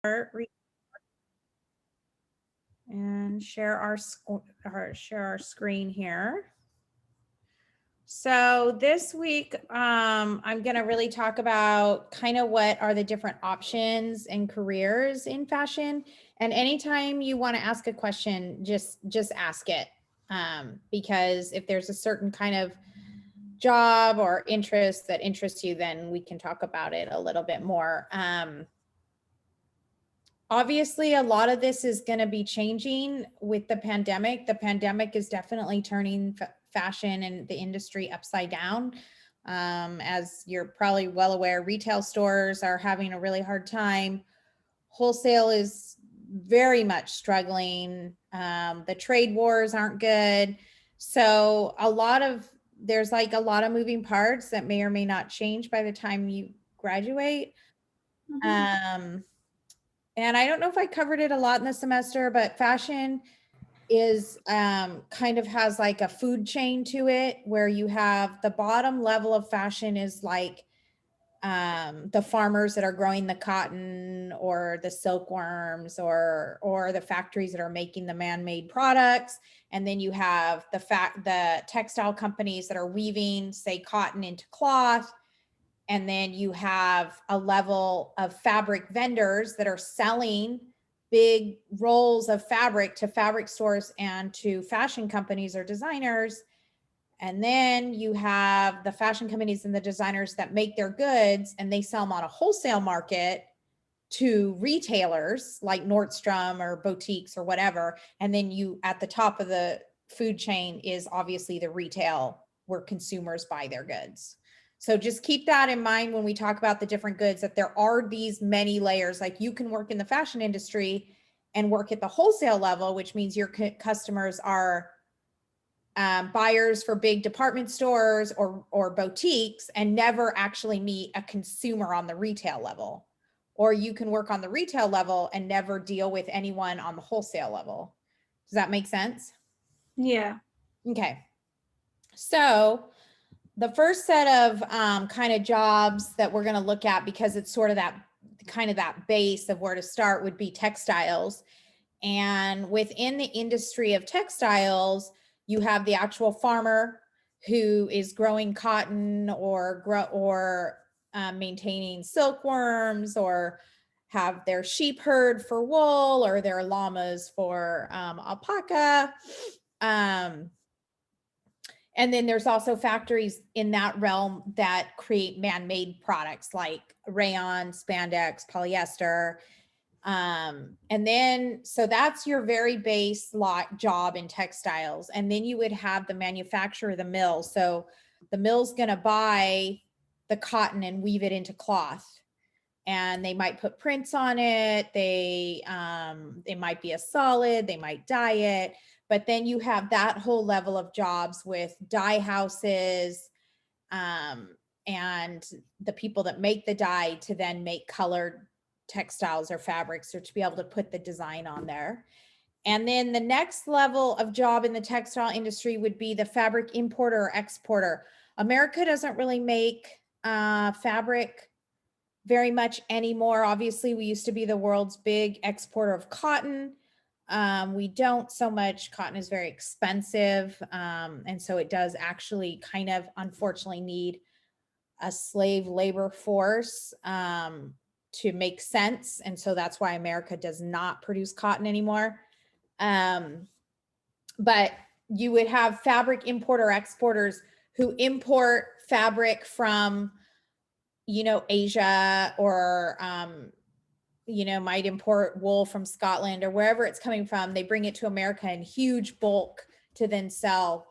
and share our screen here. So this week, I'm going to really talk about kind of what are the different options and careers in fashion. And anytime you want to ask a question, just ask it, because if there's a certain kind of job or interest that interests you, then we can talk about it a little bit more. Obviously, a lot of this is going to be changing with the pandemic. The pandemic is definitely turning fashion and the industry upside down. As you're probably well aware, retail stores are having a really hard time. Wholesale is very much struggling. The trade wars aren't good. So there's like a lot of moving parts that may or may not change by the time you graduate. And I don't know if I covered it a lot in the semester, but fashion is kind of has like a food chain to it, where you have the bottom level of fashion is like the farmers that are growing the cotton or the silkworms or the factories that are making the man-made products. And then you have the textile companies that are weaving, say, cotton into cloth. And then you have a level of fabric vendors that are selling big rolls of fabric to fabric stores and to fashion companies or designers. And then you have the fashion companies and the designers that make their goods and they sell them on a wholesale market to retailers like Nordstrom or boutiques or whatever. And then you, at the top of the food chain, is obviously the retail where consumers buy their goods. So just keep that in mind when we talk about the different goods, that there are these many layers. Like you can work in the fashion industry and work at the wholesale level, which means your customers are buyers for big department stores or boutiques and never actually meet a consumer on the retail level. Or you can work on the retail level and never deal with anyone on the wholesale level. Does that make sense? Yeah. Okay. So the first set of kind of jobs that we're going to look at, because it's sort of that kind of that base of where to start, would be textiles. And within the industry of textiles, you have the actual farmer who is growing cotton or maintaining silkworms, or have their sheep herd for wool, or their llamas for alpaca. And then there's also factories in that realm that create man-made products like rayon, spandex, polyester. And then, so that's your very base job in textiles. And then you would have the manufacturer, the mill. So the mill's going to buy the cotton and weave it into cloth. And they might put prints on it. It might be a solid, they might dye it. But then you have that whole level of jobs with dye houses, and the people that make the dye to then make colored textiles or fabrics, or to be able to put the design on there. And then the next level of job in the textile industry would be the fabric importer or exporter. America doesn't really make fabric very much anymore. Obviously, we used to be the world's big exporter of cotton. We don't so much. Cotton is very expensive. And so it does actually kind of, unfortunately, need a slave labor force to make sense. And so that's why America does not produce cotton anymore. But you would have fabric importer exporters who import fabric from, Asia, or, might import wool from Scotland or wherever it's coming from. They bring it to America in huge bulk to then sell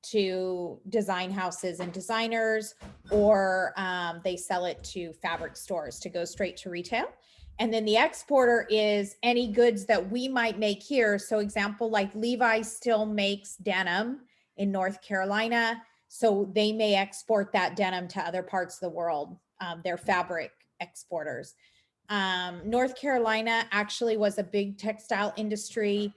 to design houses and designers, or they sell it to fabric stores to go straight to retail. And then the exporter is any goods that we might make here. So example, like Levi still makes denim in North Carolina. So they may export that denim to other parts of the world. They're fabric exporters. North Carolina actually was a big textile industry.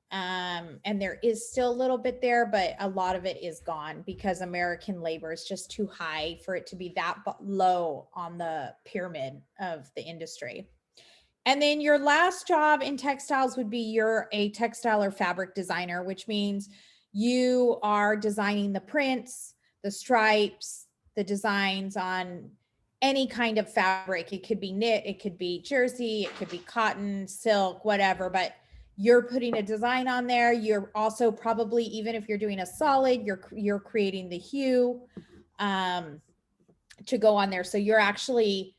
And there is still a little bit there, but a lot of it is gone because American labor is just too high for it to be that low on the pyramid of the industry. And then your last job in textiles would be you're a textile or fabric designer, which means you are designing the prints, the stripes, the designs on any kind of fabric. It could be knit, it could be jersey, it could be cotton, silk, whatever, but you're putting a design on there. You're also probably, even if you're doing a solid, you're creating the hue to go on there. So you're actually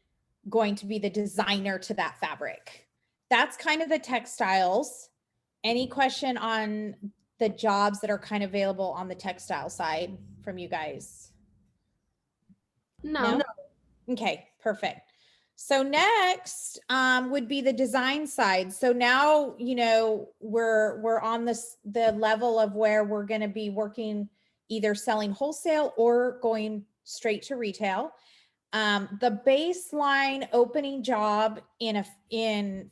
going to be the designer to that fabric. That's kind of the textiles. Any question on the jobs that are kind of available on the textile side from you guys? No. Okay, perfect. So next would be the design side. So now, you know, we're on the level of where we're going to be working, either selling wholesale or going straight to retail. The baseline opening job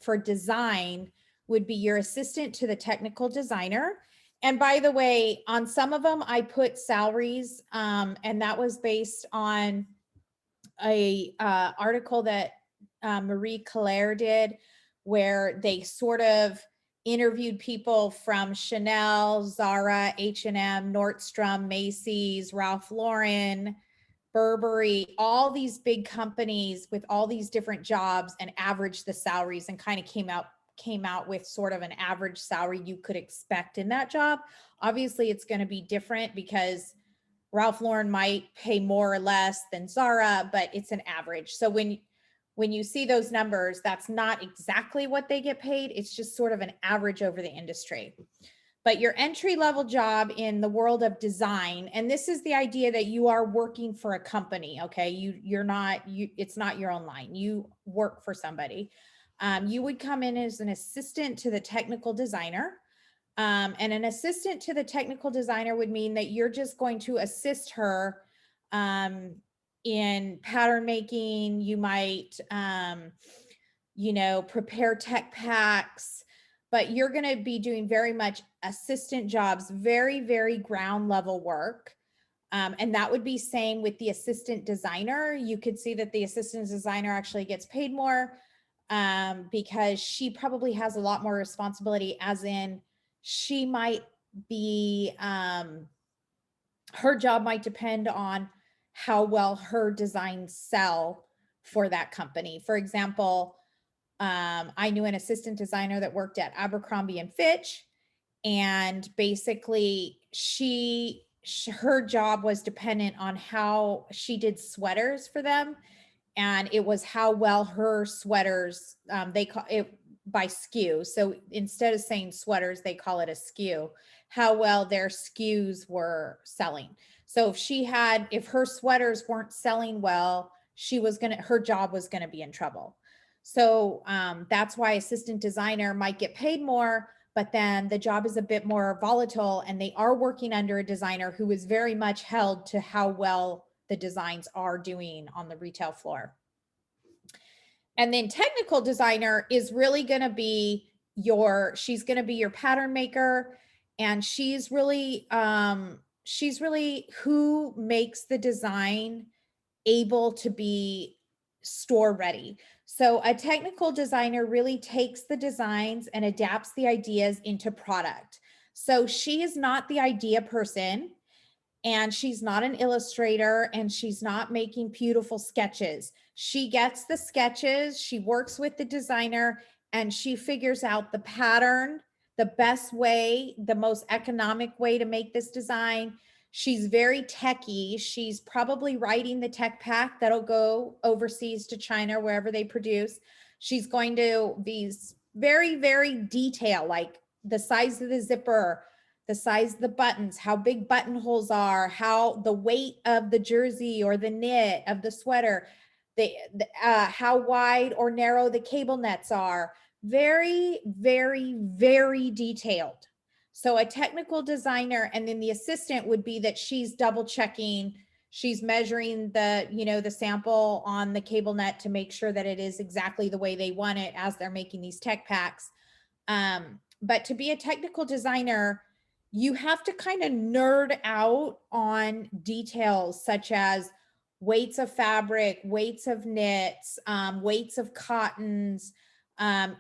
for design would be your assistant to the technical designer. And by the way, on some of them, I put salaries, and that was based on a article that Marie Claire did, where they sort of interviewed people from Chanel, Zara, H&M, Nordstrom, Macy's, Ralph Lauren, Burberry, all these big companies with all these different jobs, and averaged the salaries and kind of came out with sort of an average salary you could expect in that job. Obviously, it's going to be different because Ralph Lauren might pay more or less than Zara, but it's an average. So when you see those numbers, that's not exactly what they get paid. It's just sort of an average over the industry. But your entry level job in the world of design, and this is the idea that you are working for a company, okay? It's not your own line. You work for somebody. You would come in as an assistant to the technical designer. And an assistant to the technical designer would mean that you're just going to assist her in pattern making. You might, prepare tech packs, but you're going to be doing very much assistant jobs, very, very ground level work. And that would be same with the assistant designer. You could see that the assistant designer actually gets paid more because she probably has a lot more responsibility, as in she might be, her job might depend on how well her designs sell for that company. For example, I knew an assistant designer that worked at Abercrombie and Fitch, and basically her job was dependent on how she did sweaters for them, and it was how well her sweaters, they call it by SKU. So instead of saying sweaters, they call it a SKU, how well their SKUs were selling. So if her sweaters weren't selling well, her job was going to be in trouble. So that's why assistant designer might get paid more, but then the job is a bit more volatile, and they are working under a designer who is very much held to how well the designs are doing on the retail floor. And then technical designer is really going to be she's going to be your pattern maker, and she's really who makes the design able to be store ready. So a technical designer really takes the designs and adapts the ideas into product. So she is not the idea person, and she's not an illustrator, and she's not making beautiful sketches. She gets the sketches, she works with the designer, and she figures out the pattern, the best way, the most economic way to make this design. She's very techy. She's probably writing the tech pack that'll go overseas to China, wherever they produce. She's going to be very, very detailed, like the size of the zipper, the size of the buttons, how big buttonholes are, how the weight of the jersey or the knit of the sweater, how wide or narrow the cable nets are. Very, very, very detailed. So a technical designer, and then the assistant would be that she's double checking, she's measuring the sample on the cable net to make sure that it is exactly the way they want it as they're making these tech packs. But to be a technical designer, you have to kind of nerd out on details such as weights of fabric, weights of knits, weights of cottons,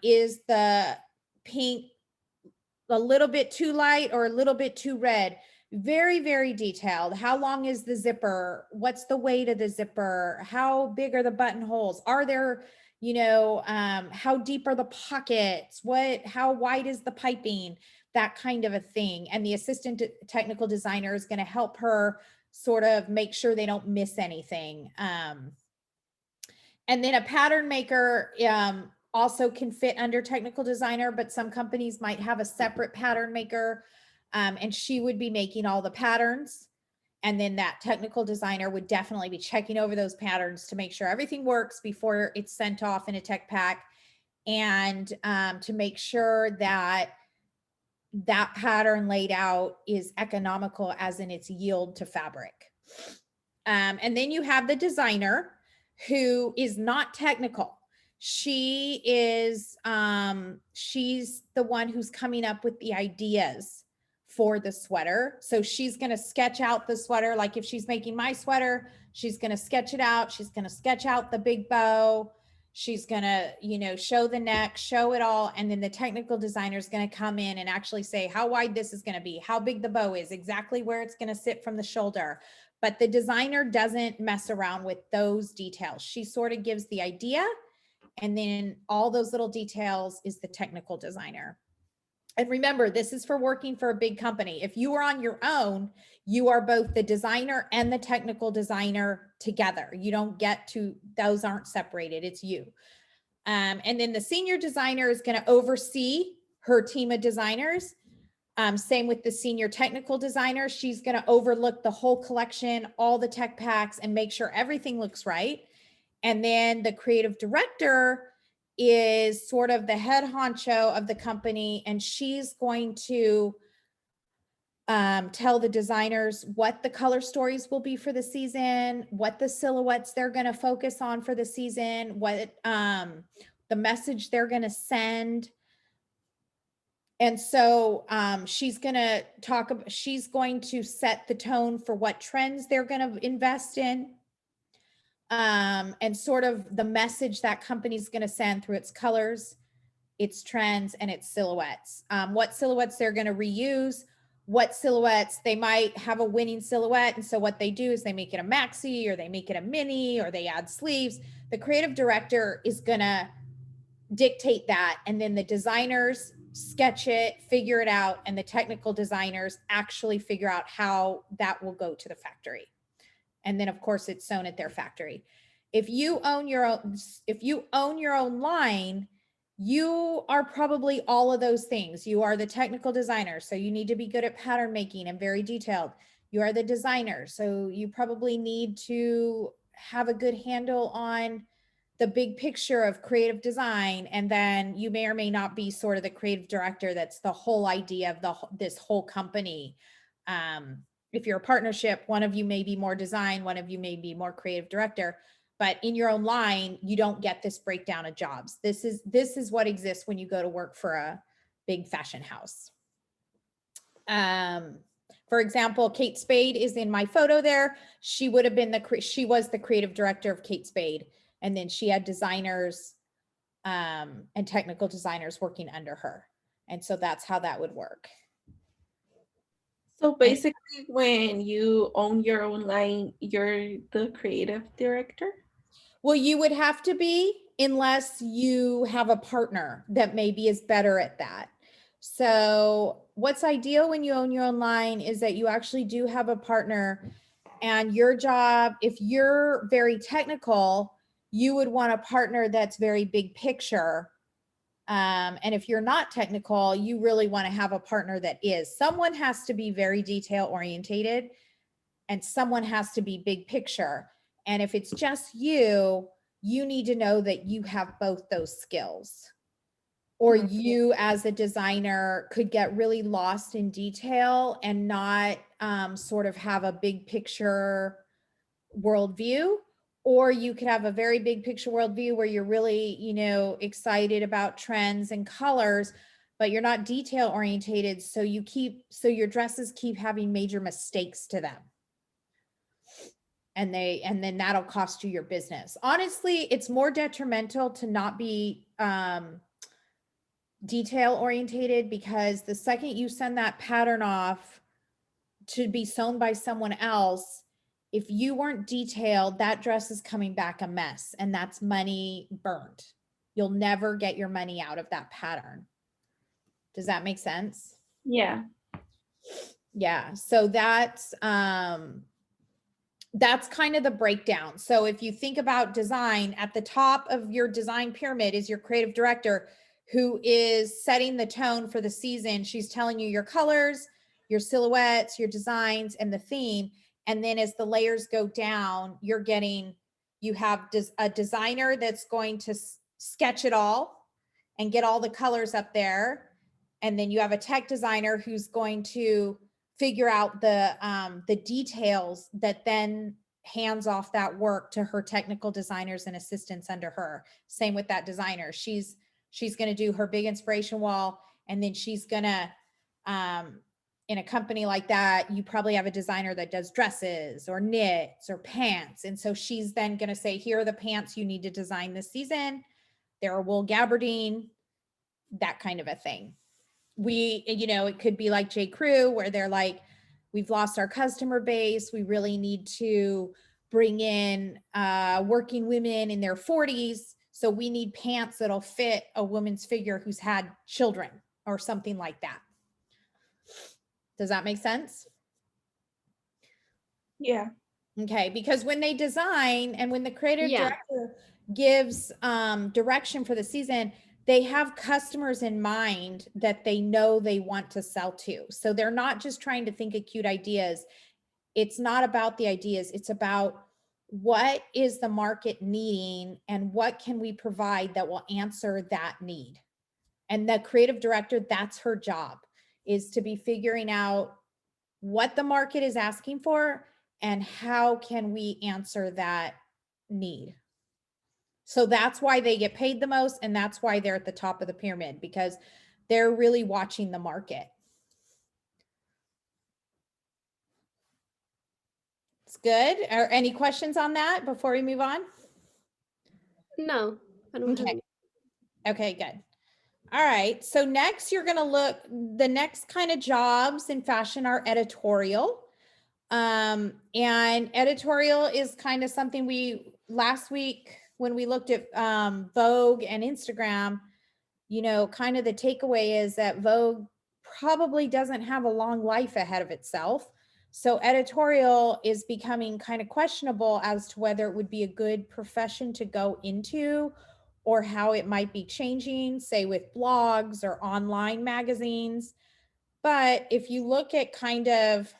Is the pink a little bit too light or a little bit too red? Very, very detailed. How long is the zipper? What's the weight of the zipper? How big are the buttonholes? Are there, how deep are the pockets? How wide is the piping? That kind of a thing. And the assistant technical designer is going to help her sort of make sure they don't miss anything. And then a pattern maker also can fit under technical designer, but some companies might have a separate pattern maker, and she would be making all the patterns. And then that technical designer would definitely be checking over those patterns to make sure everything works before it's sent off in a tech pack, and to make sure that that pattern laid out is economical as in its yield to fabric. And then you have the designer, who is not technical. She is she's the one who's coming up with the ideas for the sweater. So she's going to sketch out the sweater. Like if she's making my sweater, she's going to sketch it out. She's going to sketch out the big bow. She's going to, show the neck, show it all. And then the technical designer is going to come in and actually say how wide this is going to be, how big the bow is, exactly where it's going to sit from the shoulder. But the designer doesn't mess around with those details. She sort of gives the idea, and then all those little details is the technical designer. And remember, this is for working for a big company. If you are on your own, you are both the designer and the technical designer together. You don't get to, those aren't separated, it's you. And then the senior designer is going to oversee her team of designers. Same with the senior technical designer. She's going to overlook the whole collection, all the tech packs, and make sure everything looks right. And then the creative director is sort of the head honcho of the company, and she's going to tell the designers what the color stories will be for the season, what the silhouettes they're going to focus on for the season, what the message they're going to send. And so she's going to set the tone for what trends they're going to invest in, and sort of the message that company's going to send through its colors, its trends, and its silhouettes. What silhouettes they're going to reuse, what silhouettes they might have a winning silhouette. And so what they do is they make it a maxi, or they make it a mini, or they add sleeves. The creative director is going to dictate that. And then the designers sketch it, figure it out, and the technical designers actually figure out how that will go to the factory. And then of course it's sewn at their factory. If you own your own line, you are probably all of those things. You are the technical designer, so you need to be good at pattern making and very detailed. You are the designer, so you probably need to have a good handle on the big picture of creative design. And then you may or may not be sort of the creative director. That's the whole idea of this whole company. If you're a partnership, one of you may be more design, one of you may be more creative director, but in your own line, you don't get this breakdown of jobs. This is what exists when you go to work for a big fashion house. For example, Kate Spade is in my photo there. She would have been she was the creative director of Kate Spade. And then she had designers and technical designers working under her. And so that's how that would work. So basically, when you own your own line, you're the creative director? Well, you would have to be, unless you have a partner that maybe is better at that. So what's ideal when you own your own line is that you actually do have a partner, and your job, if you're very technical, you would want a partner that's very big picture. And if you're not technical, you really want to have a partner that is. Someone has to be very detail orientated, and someone has to be big picture. And if it's just you, you need to know that you have both those skills. Or you as a designer could get really lost in detail and not sort of have a big picture worldview. Or you could have a very big picture worldview where you're really, excited about trends and colors, but you're not detail orientated. So your dresses keep having major mistakes to them. And that'll cost you your business. Honestly, it's more detrimental to not be detail orientated, because the second you send that pattern off to be sewn by someone else, if you weren't detailed, that dress is coming back a mess, and that's money burned. You'll never get your money out of that pattern. Does that make sense? Yeah. Yeah. So that's kind of the breakdown. So if you think about design, at the top of your design pyramid is your creative director, who is setting the tone for the season. She's telling you your colors, your silhouettes, your designs, and the theme. And then as the layers go down, you have a designer that's going to sketch it all and get all the colors up there. And then you have a tech designer who's going to figure out the details, that then hands off that work to her technical designers and assistants under her. Same with that designer. She's going to do her big inspiration wall, and then she's going to in a company like that, you probably have a designer that does dresses or knits or pants, and so she's then going to say, here are the pants you need to design this season. They're a wool gabardine, that kind of a thing. It could be like J. Crew, where they're like, we've lost our customer base. We really need to bring in working women in their 40s. So we need pants that'll fit a woman's figure who's had children, or something like that. Does that make sense? Yeah. Okay, because when they design and when the creative Yeah. director gives direction for the season, they have customers in mind that they know they want to sell to. So they're not just trying to think of cute ideas. It's not about the ideas. It's about what is the market needing and what can we provide that will answer that need. And the creative director, that's her job, is to be figuring out what the market is asking for and how can we answer that need. So that's why they get paid the most, and that's why they're at the top of the pyramid, because they're really watching the market. It's good. Are any questions on that before we move on? No, I don't have Okay. any. Okay, good. All right. So next you're going to look, the next kind of jobs in fashion are editorial. And editorial is kind of something last week when we looked at Vogue and Instagram, kind of the takeaway is that Vogue probably doesn't have a long life ahead of itself. So editorial is becoming kind of questionable as to whether it would be a good profession to go into, or how it might be changing, say with blogs or online magazines. But if you look at kind of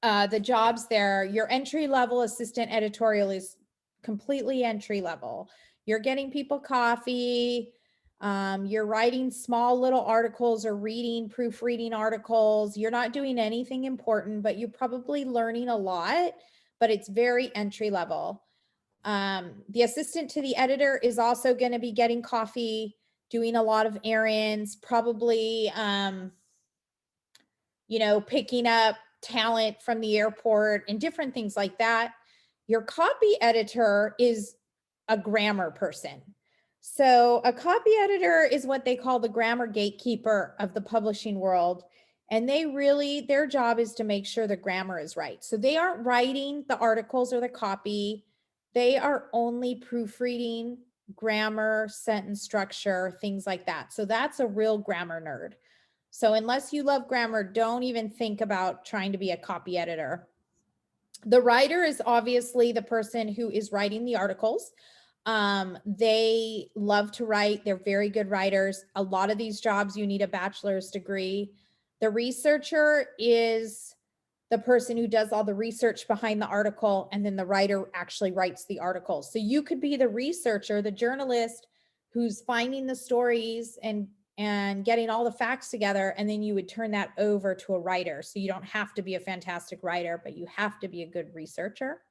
the jobs there, your entry level assistant editorial is completely entry level. You're getting people coffee. You're writing small little articles or proofreading articles. You're not doing anything important, but you're probably learning a lot, but it's very entry level. The assistant to the editor is also going to be getting coffee, doing a lot of errands, probably, picking up talent from the airport and different things like that. Your copy editor is a grammar person. So a copy editor is what they call the grammar gatekeeper of the publishing world. And their job is to make sure the grammar is right. So they aren't writing the articles or the copy. They are only proofreading grammar, sentence structure, things like that. So that's a real grammar nerd. So unless you love grammar, don't even think about trying to be a copy editor. The writer is obviously the person who is writing the articles. They love to write. They're very good writers. A lot of these jobs, you need a bachelor's degree. The researcher is the person who does all the research behind the article, and then the writer actually writes the article. So you could be the researcher, the journalist who's finding the stories and getting all the facts together, and then you would turn that over to a writer. So you don't have to be a fantastic writer, but you have to be a good researcher.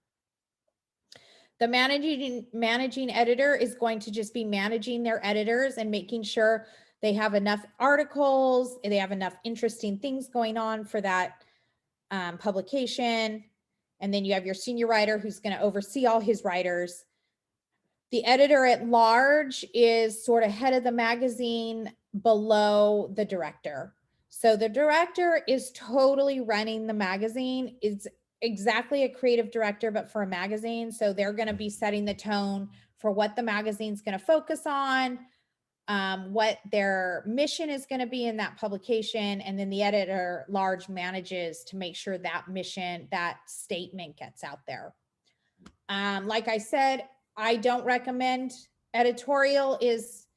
The managing editor is going to just be managing their editors and making sure they have enough articles, they have enough interesting things going on for that publication. And then you have your senior writer who's going to oversee all his writers. The editor at large is sort of head of the magazine, below the director. So the director is totally running the magazine, is exactly a creative director, but for a magazine. So they're going to be setting the tone for what the magazine's going to focus on, what their mission is going to be in that publication. And then the editor large manages to make sure that mission, that statement gets out there. Like I said, I don't recommend editorial is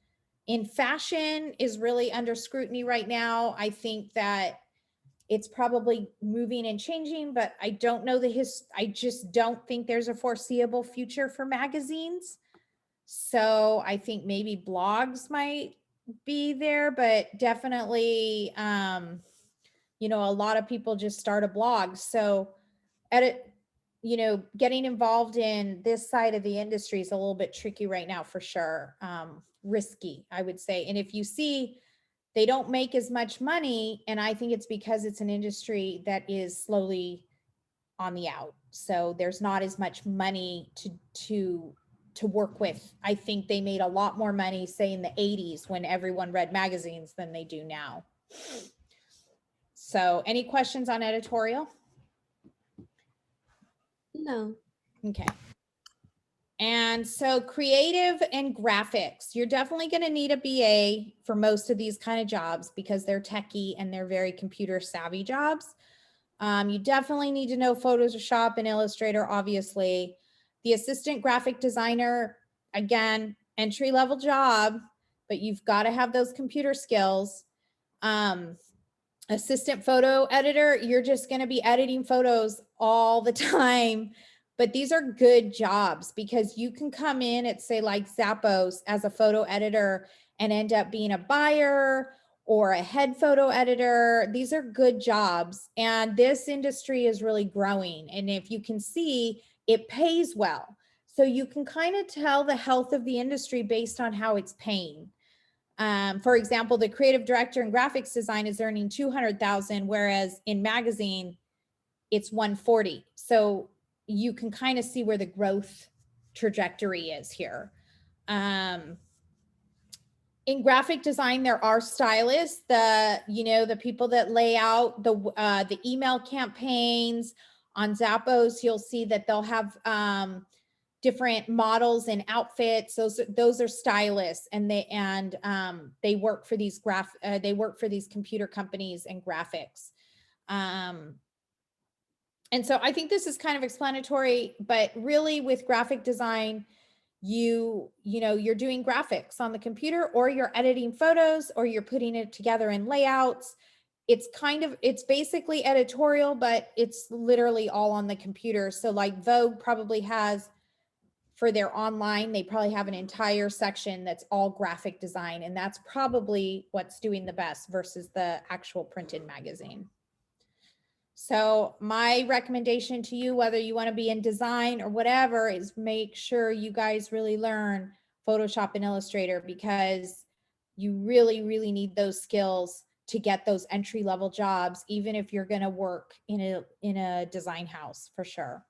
in fashion is really under scrutiny right now. I think that it's probably moving and changing, but I don't know I just don't think there's a foreseeable future for magazines. So I think maybe blogs might be there, but definitely, you know, a lot of people just start a blog. So edit, you know, getting involved in this side of the industry is a little bit tricky right now for sure. Risky, I would say. And if you see they don't make as much money, and I think it's because it's an industry that is slowly on the out. So there's not as much money to work with. I think they made a lot more money, say in the 80s when everyone read magazines than they do now. So any questions on editorial? No. Okay. And so creative and graphics, you're definitely going to need a BA for most of these kind of jobs because they're techie and they're very computer savvy jobs. You definitely need to know Photoshop and Illustrator, obviously. The assistant graphic designer, again, entry level job, but you've got to have those computer skills. Assistant photo editor, you're just going to be editing photos all the time. But these are good jobs because you can come in at, say, like Zappos as a photo editor and end up being a buyer or a head photo editor. These are good jobs. And this industry is really growing. And if you can see, it pays well. So you can kind of tell the health of the industry based on how it's paying. For example, the creative director in graphics design is earning 200,000, whereas in magazine, it's 140. So you can kind of see where the growth trajectory is here. In graphic design, there are stylists, the people that lay out the email campaigns. On Zappos, you'll see that they'll have different models and outfits. Those are stylists, and they work for these computer companies and graphics. And so I think this is kind of explanatory, but really with graphic design, you're doing graphics on the computer, or you're editing photos, or you're putting it together in layouts. It's basically editorial, but it's literally all on the computer. So like Vogue probably has, for their online, they probably have an entire section that's all graphic design, and that's probably what's doing the best versus the actual printed magazine. So my recommendation to you, whether you want to be in design or whatever, is make sure you guys really learn Photoshop and Illustrator, because you really, really need those skills to get those entry-level jobs, even if you're going to work in a design house, for sure.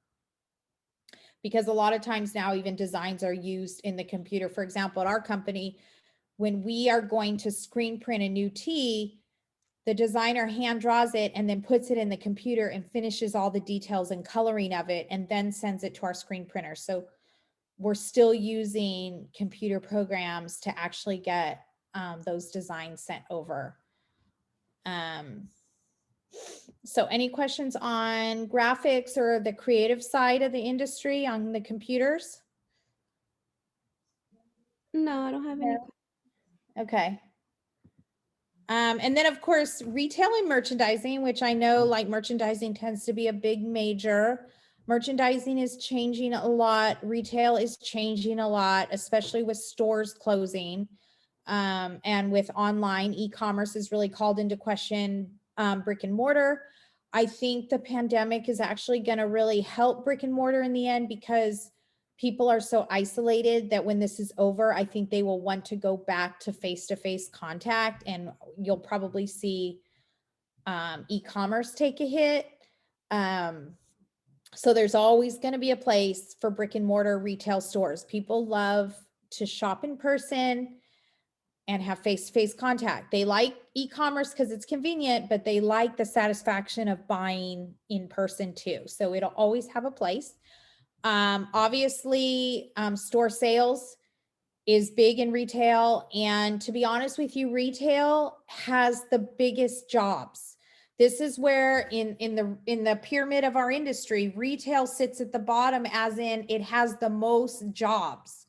Because a lot of times now even designs are used in the computer. For example, at our company, when we are going to screen print a new tee, the designer hand draws it and then puts it in the computer and finishes all the details and coloring of it, and then sends it to our screen printer. So we're still using computer programs to actually get those designs sent over. So any questions on graphics or the creative side of the industry on the computers? No, I don't have any. Okay. And then of course, retail and merchandising, which I know like merchandising tends to be a big major. Merchandising is changing a lot. Retail is changing a lot, especially with stores closing. And with online, e-commerce is really called into question, brick and mortar. I think the pandemic is actually going to really help brick and mortar in the end, because people are so isolated that when this is over, I think they will want to go back to face-to-face contact, and you'll probably see e-commerce take a hit. So there's always going to be a place for brick and mortar retail stores. People love to shop in person. and have face-to-face contact. They like e-commerce because it's convenient, but they like the satisfaction of buying in person too. So it'll always have a place. Obviously, store sales is big in retail. And to be honest with you, retail has the biggest jobs. This is where in the pyramid of our industry, retail sits at the bottom, as in it has the most jobs.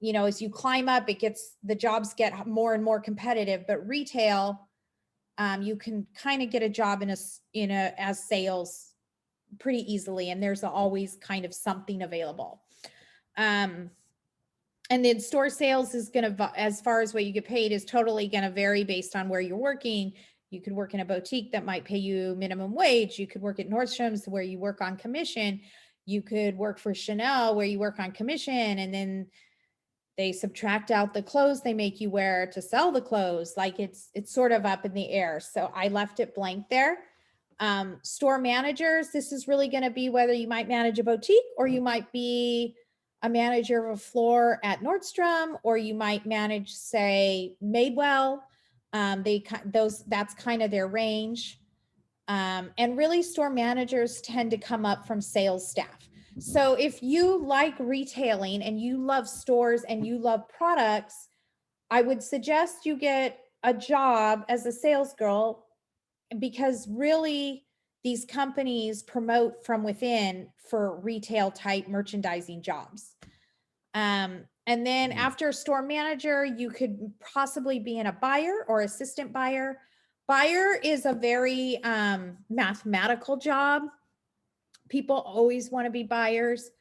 You know, as you climb up, the jobs get more and more competitive, but retail, you can kind of get a job as sales pretty easily. And there's always kind of something available. And then store sales is going to, as far as what you get paid, is totally going to vary based on where you're working. You could work in a boutique that might pay you minimum wage. You could work at Nordstrom's where you work on commission. You could work for Chanel where you work on commission, and then they subtract out the clothes they make you wear to sell the clothes. Like it's sort of up in the air. So I left it blank there. Store managers, this is really going to be whether you might manage a boutique or you might be a manager of a floor at Nordstrom, or you might manage, say, Madewell. That's kind of their range. And really, store managers tend to come up from sales staff. So if you like retailing and you love stores and you love products, I would suggest you get a job as a sales girl, because really these companies promote from within for retail type merchandising jobs. And then after store manager, you could possibly be in a buyer or assistant buyer. Buyer is a very mathematical job. People always want to be buyers.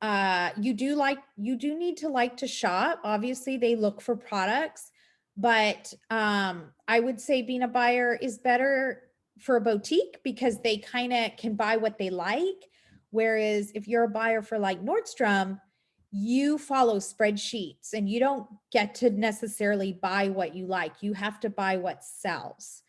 You do need to like to shop. Obviously, they look for products, but I would say being a buyer is better for a boutique because they kind of can buy what they like. Whereas if you're a buyer for like Nordstrom, you follow spreadsheets and you don't get to necessarily buy what you like. You have to buy what sells.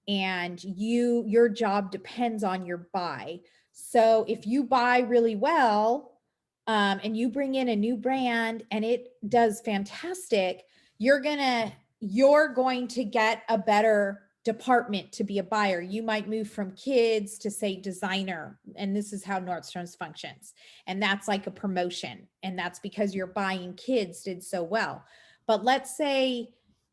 And your job depends on your buy. So if you buy really well, and you bring in a new brand and it does fantastic, you're going to get a better department to be a buyer. You might move from kids to, say, designer. And this is how Nordstrom's functions. And that's like a promotion. And that's because your buying kids did so well. But let's say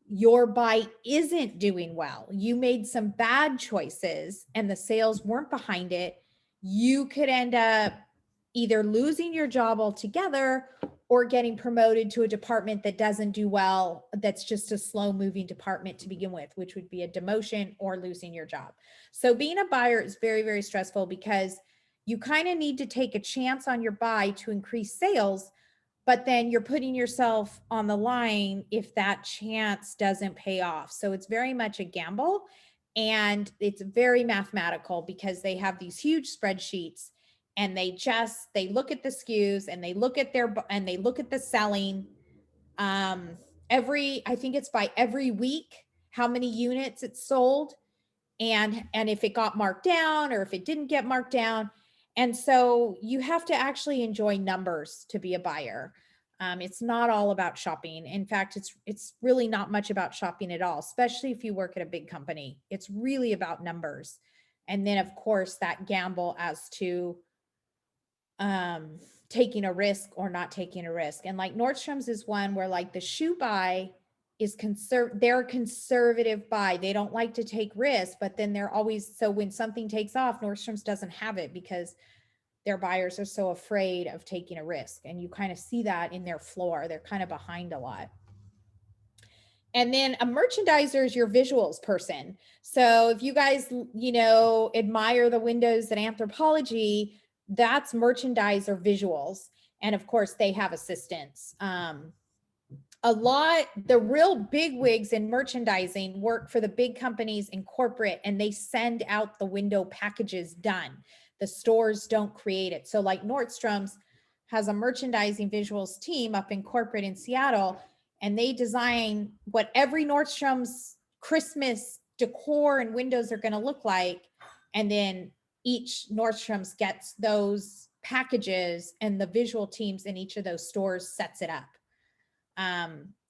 your buy isn't doing well. You made some bad choices and the sales weren't behind it. You could end up either losing your job altogether or getting promoted to a department that doesn't do well, that's just a slow moving department to begin with, which would be a demotion or losing your job. So being a buyer is very, very stressful because you kind of need to take a chance on your buy to increase sales, but then you're putting yourself on the line if that chance doesn't pay off. So it's very much a gamble, and it's very mathematical because they have these huge spreadsheets, and they look at the SKUs and they look at the selling. I think it's by every week, how many units it's sold, and if it got marked down or if it didn't get marked down. And so you have to actually enjoy numbers to be a buyer. It's not all about shopping. In fact, it's really not much about shopping at all, especially if you work at a big company. It's really about numbers. And then of course that gamble as to taking a risk or not taking a risk. And like Nordstrom's is one where like the shoe buy is they're conservative buy. They don't like to take risks, but then they're always, so when something takes off, Nordstrom's doesn't have it because their buyers are so afraid of taking a risk. And you kind of see that in their floor. They're kind of behind a lot. And then a merchandiser is your visuals person. So if you guys, admire the windows at Anthropologie, that's merchandiser visuals. And of course they have assistants. The real big wigs in merchandising work for the big companies in corporate, and they send out the window packages done. The stores don't create it. So like Nordstrom's has a merchandising visuals team up in corporate in Seattle, and they design what every Nordstrom's Christmas decor and windows are going to look like. And then each Nordstrom's gets those packages and the visual teams in each of those stores sets it up.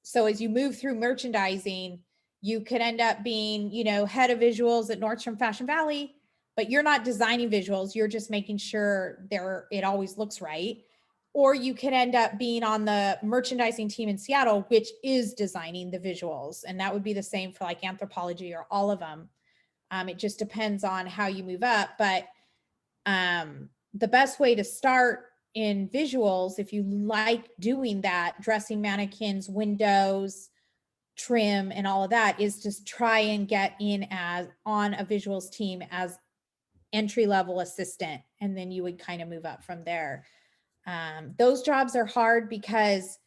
so as you move through merchandising, you could end up being, you know, head of visuals at Nordstrom Fashion Valley, but you're not designing visuals. You're just making sure it always looks right. Or you could end up being on the merchandising team in Seattle, which is designing the visuals. And that would be the same for like Anthropologie or all of them. It just depends on how you move up. But the best way to start in visuals, if you like doing that, dressing mannequins, windows, trim, and all of that, is just try and get in as on a visuals team as entry level assistant, and then you would kind of move up from there. Those jobs are hard because,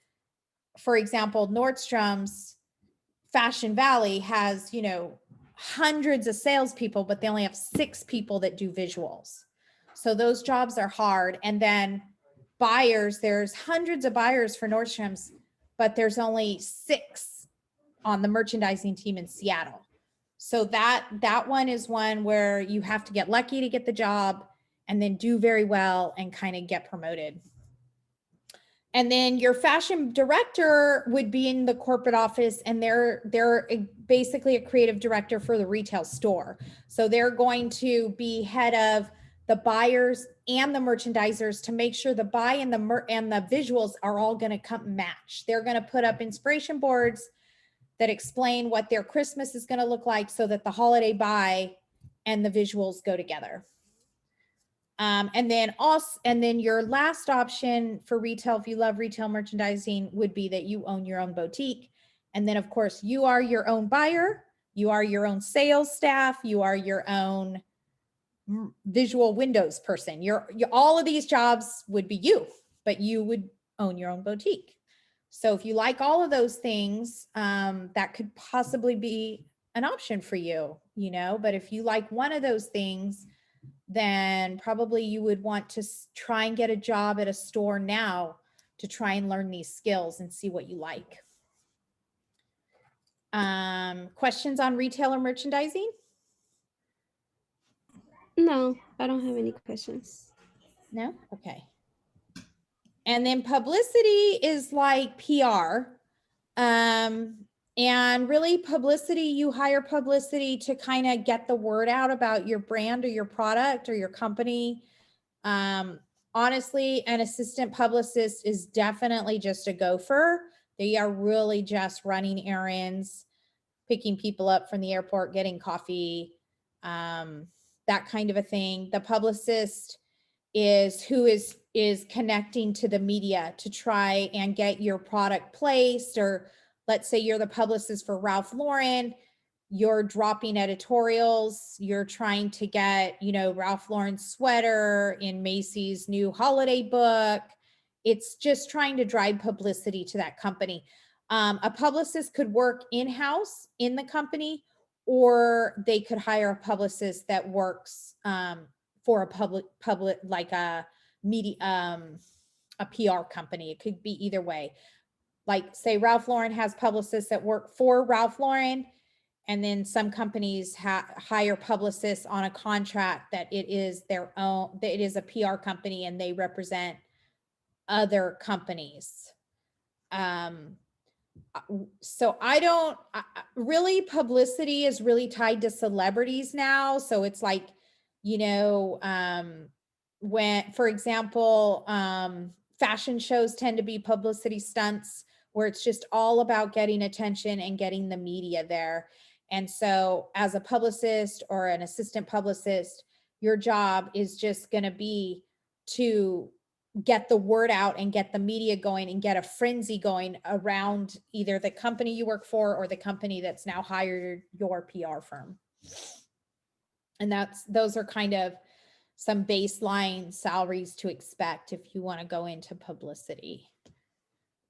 for example, Nordstrom's Fashion Valley has, you know, hundreds of salespeople, but they only have 6 people that do visuals. So those jobs are hard. And then buyers, there's hundreds of buyers for Nordstrom's, but there's only 6 on the merchandising team in Seattle. So that one is one where you have to get lucky to get the job and then do very well and kind of get promoted. And then your fashion director would be in the corporate office, and they're basically a creative director for the retail store. So they're going to be head of the buyers and the merchandisers to make sure the buy and the visuals are all going to come match. They're going to put up inspiration boards that explain what their Christmas is going to look like so that the holiday buy and the visuals go together. And then your last option for retail, if you love retail merchandising, would be that you own your own boutique. And then of course you are your own buyer, you are your own sales staff, you are your own visual windows person. All of these jobs would be you, but you would own your own boutique. So if you like all of those things, that could possibly be an option for you, you know, but if you like one of those things, then probably you would want to try and get a job at a store now to try and learn these skills and see what you like. Questions on retail or merchandising? No, I don't have any questions. No? Okay. And then publicity is like PR. And really publicity, you hire publicity to kind of get the word out about your brand or your product or your company. Honestly, an assistant publicist is definitely just a gopher. They are really just running errands, picking people up from the airport, getting coffee, that kind of a thing. The publicist is who is connecting to the media to try and get your product placed. Or let's say you're the publicist for Ralph Lauren, you're dropping editorials, you're trying to get, you know, Ralph Lauren's sweater in Macy's new holiday book. It's just trying to drive publicity to that company. A publicist could work in-house in the company, or they could hire a publicist that works for a public like a media, a PR company. It could be either way. Like say Ralph Lauren has publicists that work for Ralph Lauren, and then some companies hire publicists on a contract that it is their own, that it is a PR company and they represent other companies. So I don't really, publicity is really tied to celebrities now. So it's like, you know, when, for example, fashion shows tend to be publicity stunts where it's just all about getting attention and getting the media there. And so as a publicist or an assistant publicist, your job is just going to be to get the word out and get the media going and get a frenzy going around either the company you work for or the company that's now hired your PR firm. And those are kind of some baseline salaries to expect if you want to go into publicity.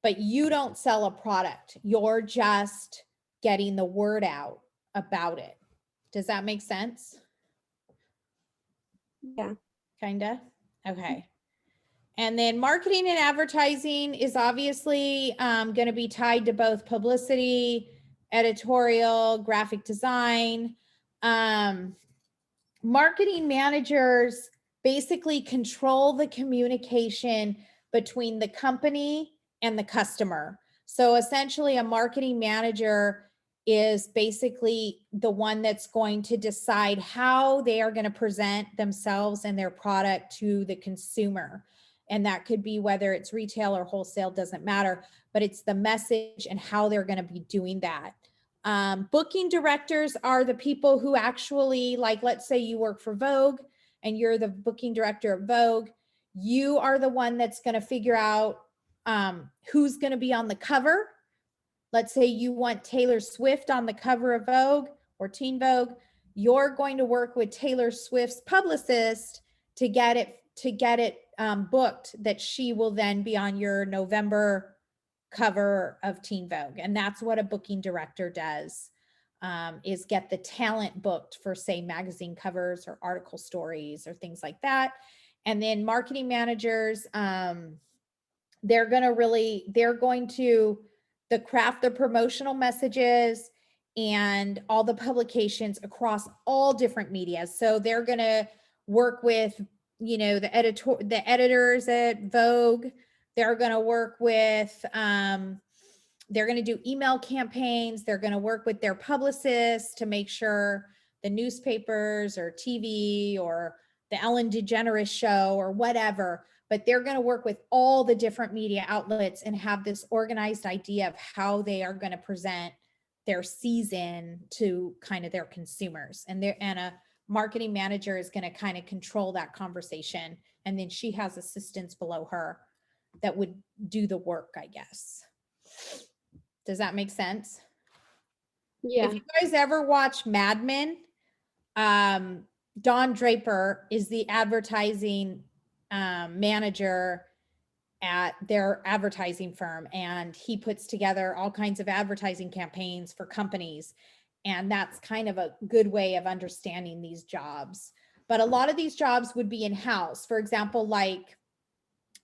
But you don't sell a product. You're just getting the word out about it. Does that make sense? Yeah. Kinda? Okay. And then marketing and advertising is obviously going to be tied to both publicity, editorial, graphic design. Marketing managers basically control the communication between the company and the customer. So essentially, a marketing manager is basically the one that's going to decide how they are going to present themselves and their product to the consumer. And that could be whether it's retail or wholesale, doesn't matter, but it's the message and how they're going to be doing that. Booking directors are the people who actually, like, let's say you work for Vogue and you're the booking director of Vogue. You are the one that's going to figure out who's going to be on the cover. Let's say you want Taylor Swift on the cover of Vogue or Teen Vogue. You're going to work with Taylor Swift's publicist to get it booked, that she will then be on your November cover of Teen Vogue. And that's what a booking director does, is get the talent booked for, say, magazine covers or article stories or things like that. And then marketing managers, they're going to craft the promotional messages and all the publications across all different media. So they're going to work with, the editors at Vogue. They're going to work with, they're going to do email campaigns. They're going to work with their publicists to make sure the newspapers or TV or the Ellen DeGeneres show or whatever, but they're going to work with all the different media outlets and have this organized idea of how they are going to present their season to kind of their consumers. And a marketing manager is going to kind of control that conversation. And then she has assistants below her that would do the work, I guess. Does that make sense? Yeah. If you guys ever watch Mad Men, Don Draper is the advertising manager at their advertising firm, and he puts together all kinds of advertising campaigns for companies. And that's kind of a good way of understanding these jobs. But a lot of these jobs would be in-house. For example, like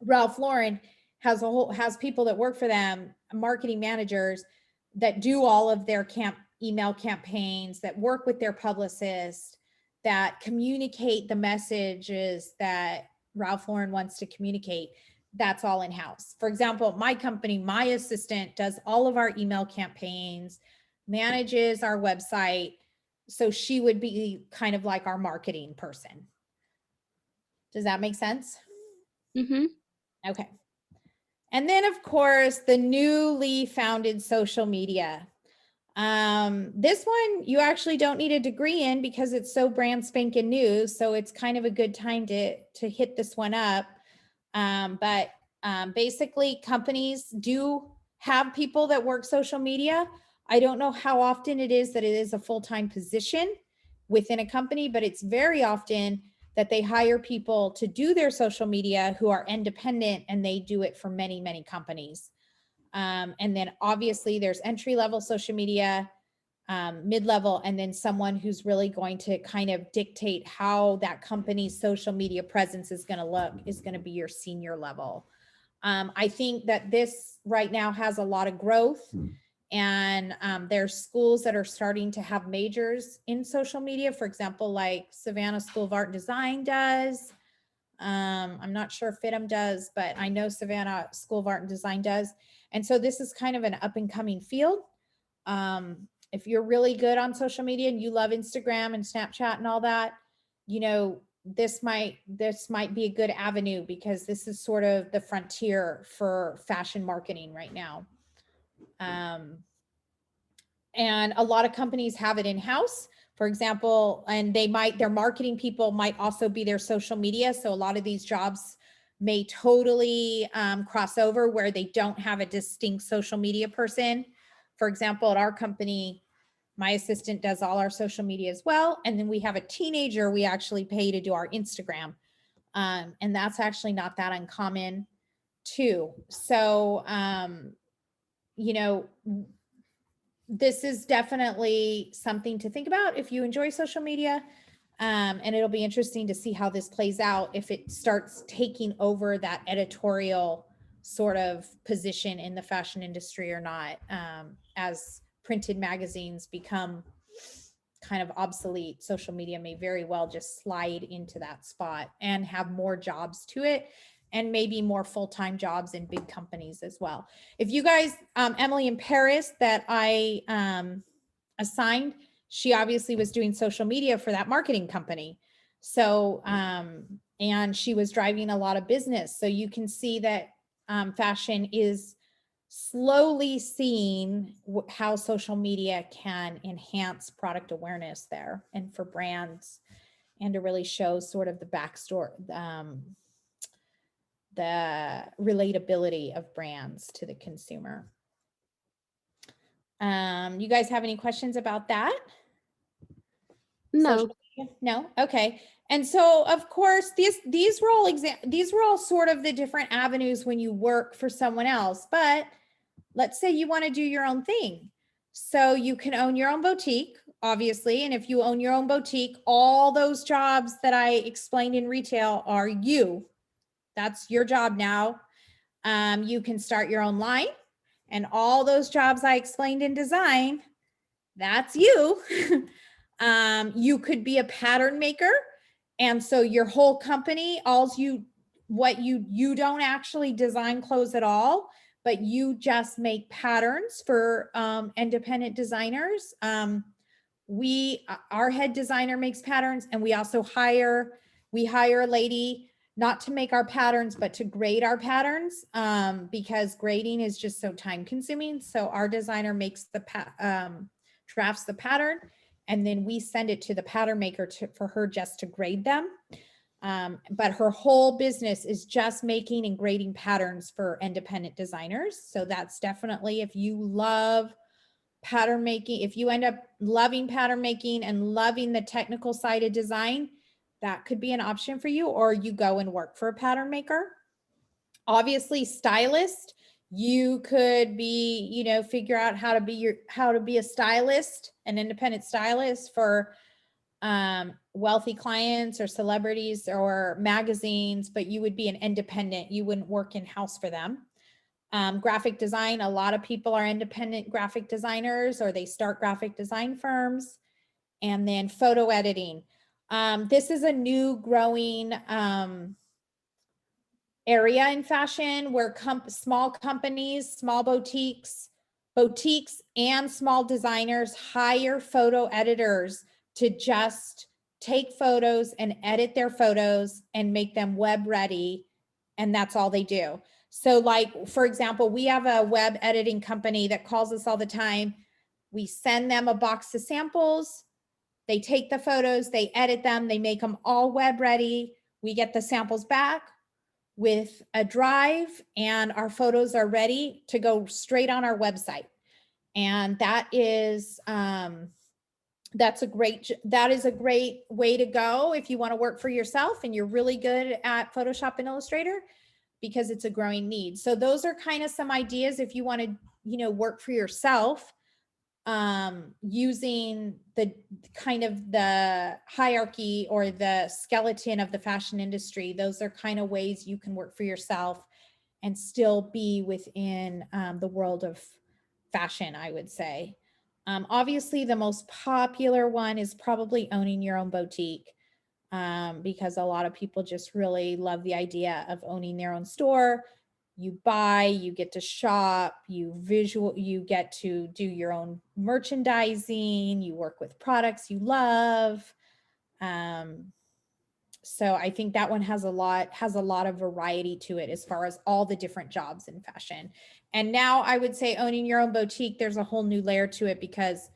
Ralph Lauren has people that work for them, marketing managers, that do all of their email campaigns, that work with their publicists, that communicate the messages that Ralph Lauren wants to communicate. That's all in-house. For example, my company, my assistant does all of our email campaigns, manages our website. So she would be kind of like our marketing person. Does that make sense? Mm-hmm. Okay. And then, of course, the newly founded social media. This one you actually don't need a degree in because it's so brand spanking new. So it's kind of a good time to hit this one up. But basically, companies do have people that work social media. I don't know how often it is that it is a full-time position within a company, but it's very often that they hire people to do their social media who are independent, and they do it for many, many companies. And then obviously there's entry-level social media, mid-level, and then someone who's really going to kind of dictate how that company's social media presence is going to look is going to be your senior level. I think that this right now has a lot of growth, and there's schools that are starting to have majors in social media. For example, like Savannah School of Art and Design does. I'm not sure if FITM does, but I know Savannah School of Art and Design does. And so this is kind of an up and coming field. If you're really good on social media and you love Instagram and Snapchat and all that, this might be a good avenue, because this is sort of the frontier for fashion marketing right now. And a lot of companies have it in-house, for example, and their marketing people might also be their social media. So a lot of these jobs may totally cross over where they don't have a distinct social media person. For example, at our company, my assistant does all our social media as well. And then we have a teenager we actually pay to do our Instagram. And that's actually not that uncommon too. So, this is definitely something to think about if you enjoy social media. And it'll be interesting to see how this plays out, if it starts taking over that editorial sort of position in the fashion industry or not, as printed magazines become kind of obsolete. Social media may very well just slide into that spot and have more jobs to it. and maybe more full-time jobs in big companies as well. If you guys, Emily in Paris that I assigned, she obviously was doing social media for that marketing company. So, and she was driving a lot of business. So you can see that fashion is slowly seeing how social media can enhance product awareness there and for brands, and to really show sort of the backstory, the relatability of brands to the consumer. You guys have any questions about that? No. No? Okay. And so of course, these were all sort of the different avenues when you work for someone else, but let's say you want to do your own thing. So you can own your own boutique, obviously. And if you own your own boutique, all those jobs that I explained in retail are you. That's your job now. You can start your own line, and all those jobs I explained in design, that's you. You could be a pattern maker. And so your whole company, you don't actually design clothes at all, but you just make patterns for independent designers. Our head designer makes patterns, and we also hire a lady not to make our patterns, but to grade our patterns, because grading is just so time consuming. So our designer makes drafts the pattern, and then we send it to the pattern maker for her just to grade them. But her whole business is just making and grading patterns for independent designers. So that's definitely, if you love pattern making, if you end up loving pattern making and loving the technical side of design, that could be an option for you, or you go and work for a pattern maker. Obviously, stylist, you could be, figure out how to be a stylist, an independent stylist for wealthy clients or celebrities or magazines, but you would be an independent. You wouldn't work in-house for them. Graphic design, a lot of people are independent graphic designers, or they start graphic design firms. And then photo editing. This is a new growing area in fashion where small companies, small boutiques and small designers hire photo editors to just take photos and edit their photos and make them web ready. And that's all they do. So like, for example, we have a web editing company that calls us all the time. We send them a box of samples. They take the photos, they edit them, they make them all web ready. We get the samples back with a drive, and our photos are ready to go straight on our website. And that is a great way to go if you want to work for yourself and you're really good at Photoshop and Illustrator, because it's a growing need. So those are kind of some ideas if you want to, work for yourself, using the kind of the hierarchy or the skeleton of the fashion industry. Those are kind of ways you can work for yourself and still be within the world of fashion, I would say. Obviously, the most popular one is probably owning your own boutique, because a lot of people just really love the idea of owning their own store. You buy, you get to shop, you get to do your own merchandising, you work with products you love. So I think that one has a lot of variety to it as far as all the different jobs in fashion. And now I would say owning your own boutique, there's a whole new layer to it, because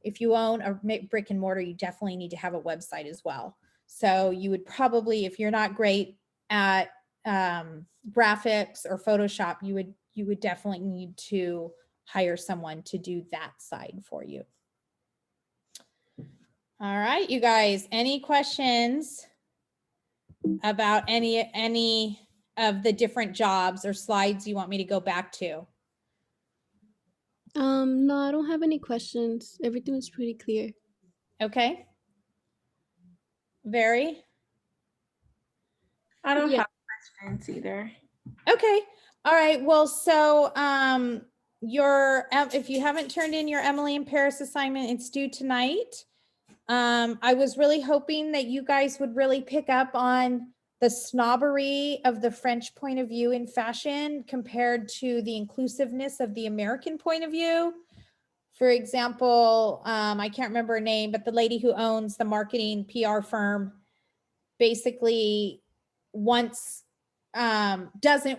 if you own a brick and mortar, you definitely need to have a website as well. So you would probably, if you're not great at graphics or Photoshop, you would definitely need to hire someone to do that side for you. All right, you guys, any questions about any of the different jobs or slides you want me to go back to? No, I don't have any questions. Everything was pretty clear. Okay. Very. I don't have questions either. Okay. All right. Well, so if you haven't turned in your Emily in Paris assignment, it's due tonight. I was really hoping that you guys would really pick up on the snobbery of the French point of view in fashion compared to the inclusiveness of the American point of view. For example, I can't remember her name, but the lady who owns the marketing PR firm basically doesn't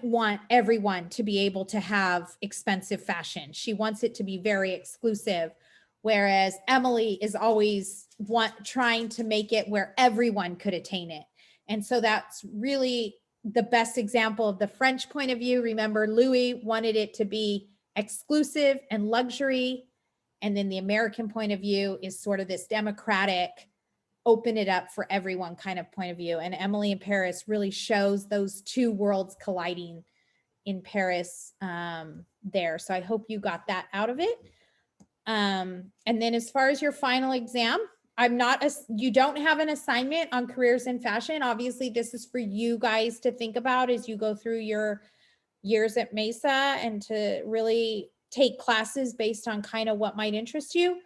want everyone to be able to have expensive fashion. She wants it to be very exclusive. Whereas Emily is always trying to make it where everyone could attain it. And so that's really the best example of the French point of view. Remember, Louis wanted it to be exclusive and luxury. And then the American point of view is sort of this democratic, open it up for everyone kind of point of view. And Emily in Paris really shows those two worlds colliding in Paris there. So I hope you got that out of it. And then as far as your final exam, you don't have an assignment on careers in fashion. Obviously, this is for you guys to think about as you go through your years at Mesa and to really take classes based on kind of what might interest you.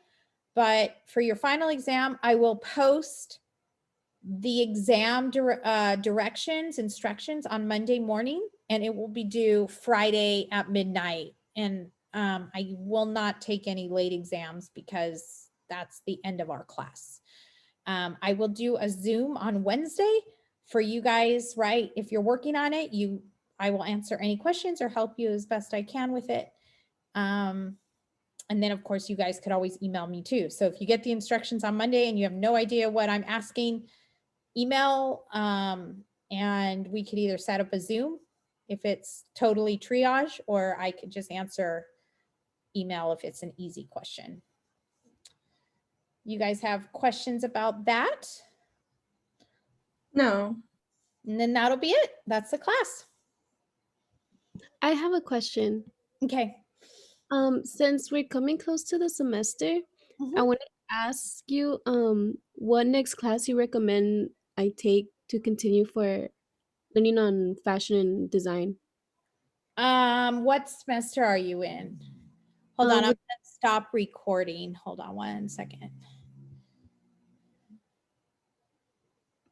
But for your final exam, I will post the exam instructions on Monday morning, and it will be due Friday at midnight. And I will not take any late exams because that's the end of our class. I will do a Zoom on Wednesday for you guys, right? If you're working on it, I will answer any questions or help you as best I can with it. And then of course you guys could always email me too. So if you get the instructions on Monday and you have no idea what I'm asking, email, and we could either set up a Zoom if it's totally triage, or I could just answer email if it's an easy question. You guys have questions about that? No. And then that'll be it. That's the class. I have a question. Okay. Since we're coming close to the semester, I wanted to ask you, what next class you recommend I take to continue for learning on fashion and design? What semester are you in? Hold on, I'm With- gonna stop recording. Hold on one second.